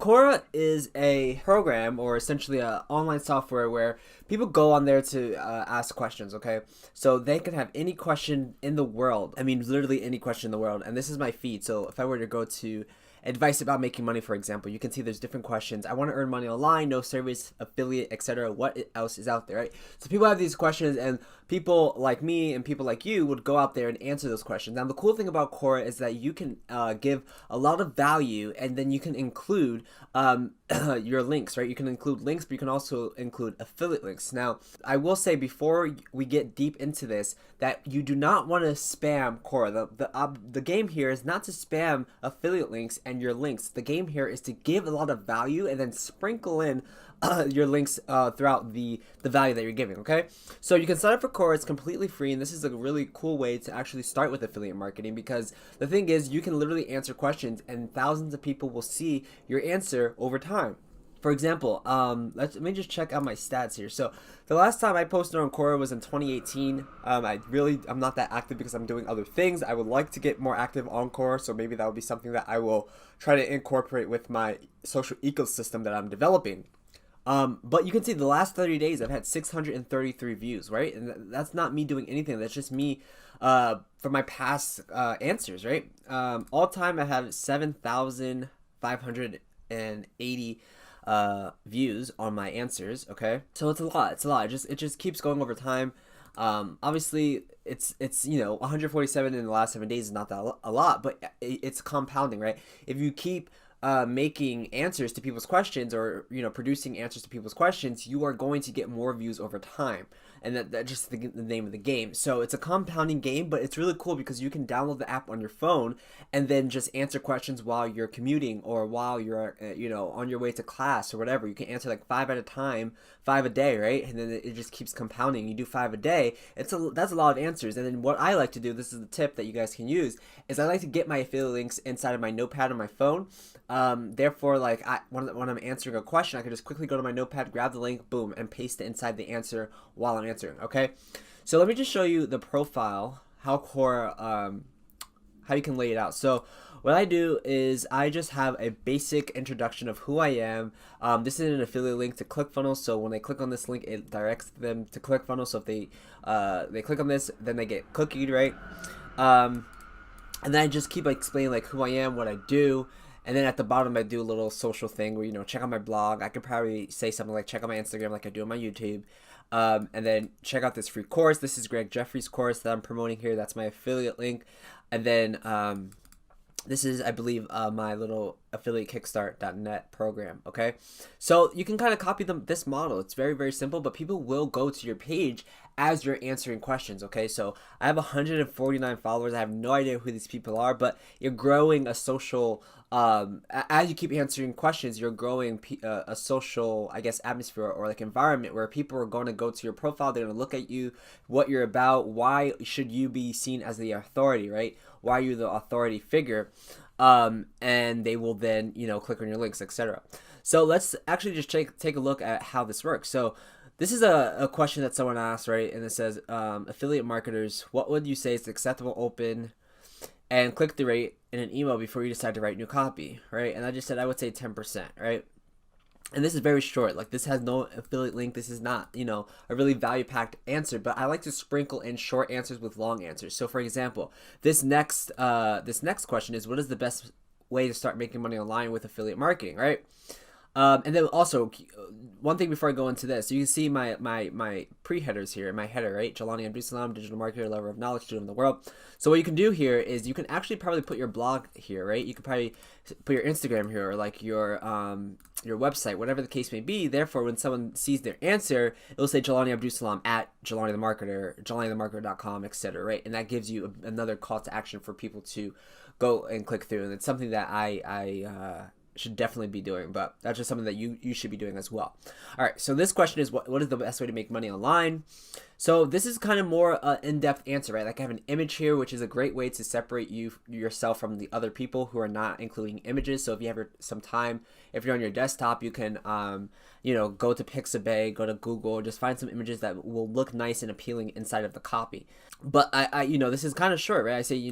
Quora is a program or essentially a online software where people go on there to ask questions, okay? So they can have any question in the world. I mean, literally any question in the world. And this is my feed. So if I were to go to advice about making money, for example, you can see there's different questions. I want to earn money online, no service, affiliate, etc. What else is out there, right? So people have these questions, and people like me and people like you would go out there and answer those questions. Now, the cool thing about Quora is that you can give a lot of value, and then you can include your links, right? You can include links, but you can also include affiliate links. Now, I will say before we get deep into this that you do not want to spam Quora. The game here is not to spam affiliate links and your links. The game here is to give a lot of value and then sprinkle in your links throughout the value that you're giving, okay? So you can sign up for Quora. It's completely free, and this is a really cool way to actually start with affiliate marketing, because the thing is you can literally answer questions and thousands of people will see your answer over time. For example, let me just check out my stats here. So the last time I posted on Quora was in 2018. I'm not that active because I'm doing other things. I would like to get more active on Quora, so maybe that would be something that I will try to incorporate with my social ecosystem that I'm developing. But you can see the last 30 days I've had 633 views, right? And that's not me doing anything. That's just me for my past answers, right? All time I have 7,580 views on my answers, okay? So it's a lot. It just keeps going over time. Obviously it's 147 in the last 7 days is not that a lot, but it's compounding, right? If you keep making answers to people's questions, or producing answers to people's questions, you are going to get more views over time, and that's just the name of the game. So it's a compounding game, but it's really cool because you can download the app on your phone and then just answer questions while you're commuting, or while you're on your way to class or whatever. You can answer like 5 at a time, 5 a day, right? And then it just keeps compounding. You do 5 a day. That's a lot of answers. And then what I like to do, this is the tip that you guys can use, is I like to get my affiliate links inside of my notepad on my phone. Therefore, like when I'm answering a question, I can just quickly go to my notepad, grab the link, boom, and paste it inside the answer while I'm answering. Okay, so let me just show you the profile, how Quora, how you can lay it out. So what I do is I just have a basic introduction of who I am. This is an affiliate link to ClickFunnels, so when they click on this link, it directs them to ClickFunnels. So if they click on this, then they get cookied, right? And then I just keep explaining like who I am, what I do. And then at the bottom, I do a little social thing where, check out my blog. I could probably say something like check out my Instagram like I do on my YouTube. And then check out this free course. This is Greg Jeffrey's course that I'm promoting here. That's my affiliate link. And then this is, I believe, my little affiliate kickstart.net program, okay? So you can kind of copy this model. It's very, very simple, but people will go to your page as you're answering questions, okay? So I have 149 followers. I have no idea who these people are, but you're growing a social, as you keep answering questions, you're growing a social, I guess, atmosphere or like environment where people are going to go to your profile. They're going to look at you, what you're about, why should you be seen as the authority, right? Why are you the authority figure? And they will then, click on your links, etc. So let's actually just take a look at how this works. So this is a question that someone asked, right? And it says, affiliate marketers, what would you say is acceptable open and click-through rate in an email before you decide to write new copy, right? And I just said I would say 10%, right? And this is very short. Like, this has no affiliate link. This is not, a really value-packed answer. But I like to sprinkle in short answers with long answers. So, for example, this next question is, what is the best way to start making money online with affiliate marketing, right? And then also, one thing before I go into this, you can see my pre-headers here, my header, right? Jelani Abdul-Salam, digital marketer, lover of knowledge, student of the world. So what you can do here is you can actually probably put your blog here, right? You could probably put your Instagram here, or like your website, whatever the case may be. Therefore, when someone sees their answer, it'll say Jelani Abdul-Salam at Jelani the Marketer, JelaniTheMarketer.com, etc., right? And that gives you another call to action for people to go and click through. And it's something that I should definitely be doing, but that's just something that you should be doing as well. All right, so this question is, what is the best way to make money online? So this is kind of more in-depth answer, right? Like, I have an image here, which is a great way to separate yourself from the other people who are not including images. So if you have some time, if you're on your desktop, you can go to Pixabay, go to Google, just find some images that will look nice and appealing inside of the copy. But I this is kind of short, right? I say,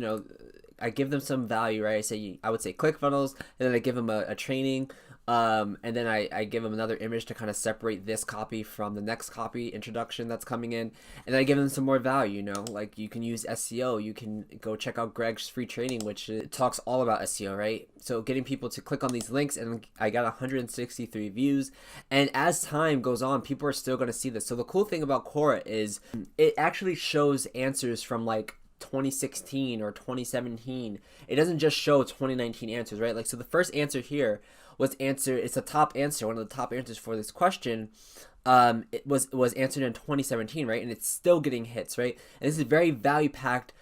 I give them some value, right? I would say ClickFunnels, and then I give them a training And then I give them another image to kind of separate this copy from the next copy introduction that's coming in. And then I give them some more value, you know, like you can use SEO. You can go check out Greg's free training, which talks all about SEO, right? So getting people to click on these links, and I got 163 views. And as time goes on, people are still going to see this. So the cool thing about Quora is it actually shows answers from like 2016 or 2017. It doesn't just show 2019 answers, right? Like, so the first answer here was answered, it's a top answer, one of the top answers for this question. It was answered in 2017, right? And it's still getting hits, right? And this is very value packed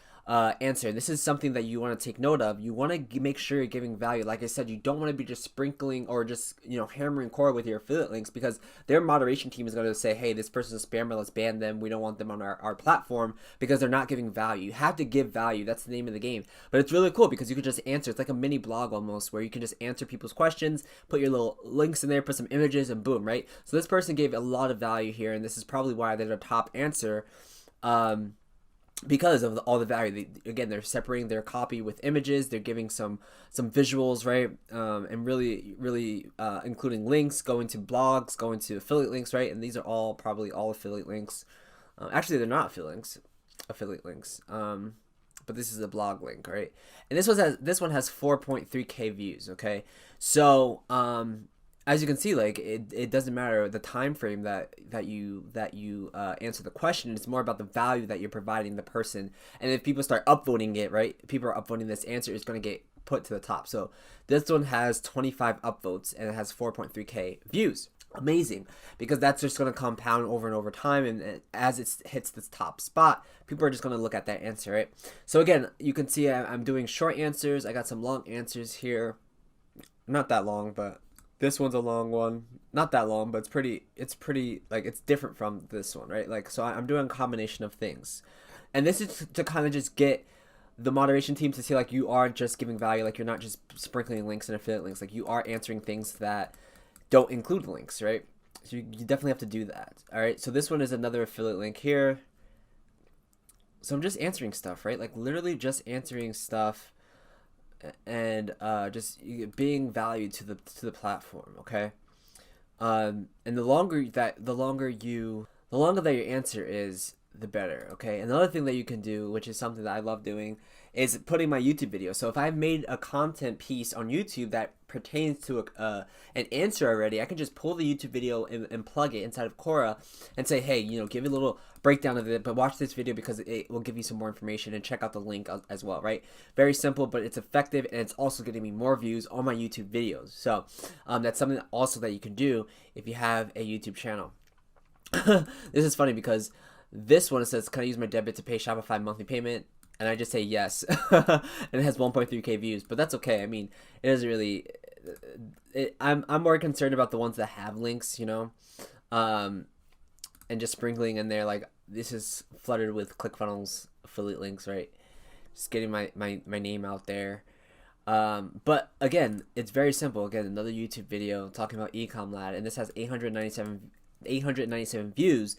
answer. This is something that you want to take note of. You want to make sure you're giving value. Like I said, you don't want to be just sprinkling or just, you know, hammering Quora with your affiliate links, because their moderation team is going to say, hey, this person's a spammer, let's ban them. We don't want them on our platform because they're not giving value. You have to give value. That's the name of the game. But it's really cool because you can just answer. It's like a mini blog almost, where you can just answer people's questions, put your little links in there, put some images, and boom, right? So this person gave a lot of value here, and this is probably why they're the top answer. Because of all the value. They're separating their copy with images. They're giving some visuals, right? And really including links, going to blogs, going to affiliate links, right? And these are all probably all affiliate links. Actually, they're not affiliate links. But this is a blog link, right? And this one has 4.3K views. Okay, so as you can see, like it doesn't matter the time frame that you answer the question. It's more about the value that you're providing the person. And if people start upvoting it, right? People are upvoting this answer, it's going to get put to the top. So this one has 25 upvotes and it has 4.3K views. Amazing, because that's just going to compound over and over time, and as it hits this top spot, people are just going to look at that answer, right? So again, you can see I'm doing short answers. I got some long answers here, not that long, but this one's a long one. Not that long, but it's pretty like it's different from this one, right? Like, so I'm doing a combination of things. And this is to kind of just get the moderation team to see like you aren't just giving value, like you're not just sprinkling links and affiliate links, like you are answering things that don't include links, right? So you definitely have to do that. All right, so this one is another affiliate link here. So I'm just answering stuff, right? Like literally just answering stuff and just being valued to the platform, okay? And the longer that your answer is, the better, okay? Another thing that you can do, which is something that I love doing, is putting my YouTube video. So if I've made a content piece on YouTube that pertains to an answer already, I can just pull the YouTube video and plug it inside of Quora and say, hey, you know, give you a little breakdown of it, but watch this video because it will give you some more information, and check out the link as well, right? Very simple, but it's effective, and it's also getting me more views on my YouTube videos. So that's something also that you can do if you have a YouTube channel. This is funny because this one, it says, can I use my debit to pay Shopify monthly payment? And I just say yes. And it has 1.3K views, but that's okay. I mean, it doesn't really, I'm more concerned about the ones that have links, you know, and just sprinkling in there, like this is flooded with ClickFunnels affiliate links, right? Just getting my name out there. But again, it's very simple. Again, another YouTube video talking about Ecom Lad, and this has 897 views.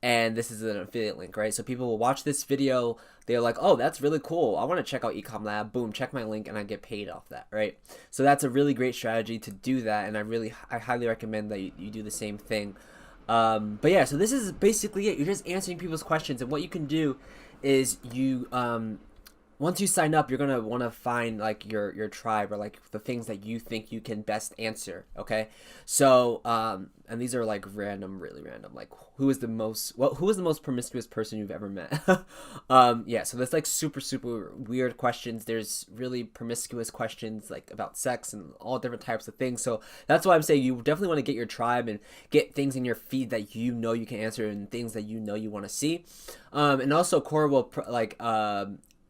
And this is an affiliate link, right? So people will watch this video, they're like, oh, that's really cool, I want to check out Ecom Lab. Boom, check my link, and I get paid off that, right? So that's a really great strategy to do that, and I highly recommend that you do the same thing. But yeah, so this is basically it. You're just answering people's questions, and what you can do is you once you sign up, you're gonna want to find like your tribe, or like the things that you think you can best answer. Okay, so and these are like really random. Like who is the most promiscuous person you've ever met? Yeah, so there's like super weird questions. There's really promiscuous questions like about sex and all different types of things. So that's why I'm saying you definitely want to get your tribe and get things in your feed that you know you can answer, and things that you know you want to see. And also Quora will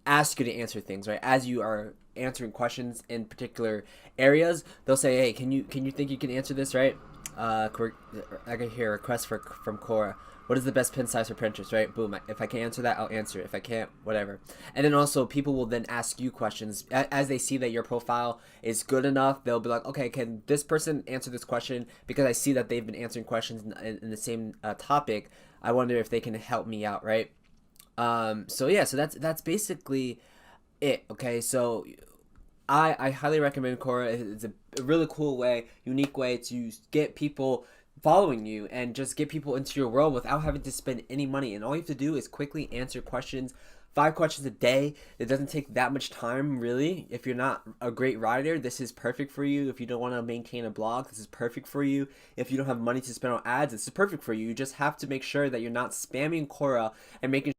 ask you to answer things, right? As you are answering questions in particular areas, they'll say, hey, can you think you can answer this, right? I can hear a request from Quora. What is the best pin size for Pinterest, right? Boom. If I can answer that, I'll answer it. If I can't, whatever. And then also people will then ask you questions as they see that your profile is good enough. They'll be like, okay, can this person answer this question? Because I see that they've been answering questions in the same topic. I wonder if they can help me out, right? So yeah, so that's basically it. Okay, so I highly recommend Quora. It's a really cool way, unique way to get people following you and just get people into your world without having to spend any money. And all you have to do is quickly answer questions. 5 questions a day. It doesn't take that much time, really. If you're not a great writer, this is perfect for you. If you don't want to maintain a blog, this is perfect for you. If you don't have money to spend on ads, this is perfect for you. You just have to make sure that you're not spamming Quora and making